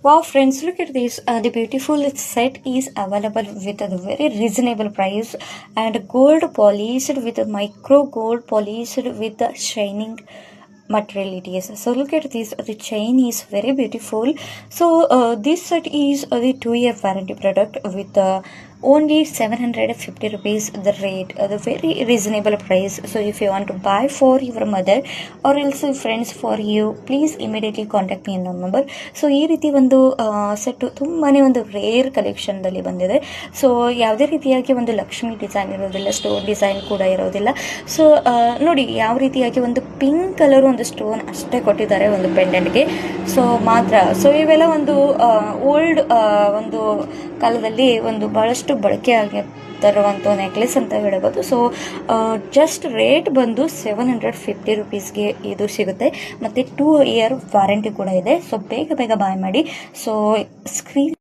Wow, friends, look at this. The beautiful set is available with a very reasonable price and gold polished with a micro gold polished with the shining materialities. So look at this. The chain is very beautiful. So this set is the 2-year warranty product with only 750 rupees the rate, the very reasonable price. So if you want to buy for your mother or else friends for you, please immediately contact me in the number. So ಈ ರೀತಿ ಒಂದು set ತುಂಬಾ ಒಂದು rare ಕಲೆಕ್ಷನ್ದಲ್ಲಿ ಬಂದಿದೆ. So ಯಾವುದೇ ರೀತಿಯಾಗಿ ಒಂದು Lakshmi design ಇರೋದಿಲ್ಲ, ಸ್ಟೋನ್ ಡಿಸೈನ್ ಕೂಡ ಇರೋದಿಲ್ಲ. ಸೊ ನೋಡಿ ಯಾವ ರೀತಿಯಾಗಿ ಒಂದು ಪಿಂಕ್ ಕಲರ್ ಒಂದು ಸ್ಟೋನ್ ಅಷ್ಟೇ ಕೊಟ್ಟಿದ್ದಾರೆ ಒಂದು ಪೆಂಡೆಂಟ್ಗೆ. ಸೊ ಮಾತ್ರ ಸೊ ಇವೆಲ್ಲ ಒಂದು ಓಲ್ಡ್ ಒಂದು ಕಾಲದಲ್ಲಿ ಒಂದು ಬಹಳಷ್ಟು ಬಳಕೆ ಆಗಿ ತರುವಂಥ ನೆಕ್ಲೆಸ್ ಅಂತ ಹೇಳ್ಬೋದು. ಸೊ ಜಸ್ಟ್ ರೇಟ್ ಬಂದು 750 ರುಪೀಸ್ಗೆ ಇದು ಸಿಗುತ್ತೆ ಮತ್ತು 2 ಇಯರ್ ವಾರಂಟಿ ಕೂಡ ಇದೆ. ಸೊ ಬೇಗ ಬಾಯ್ ಮಾಡಿ. So screen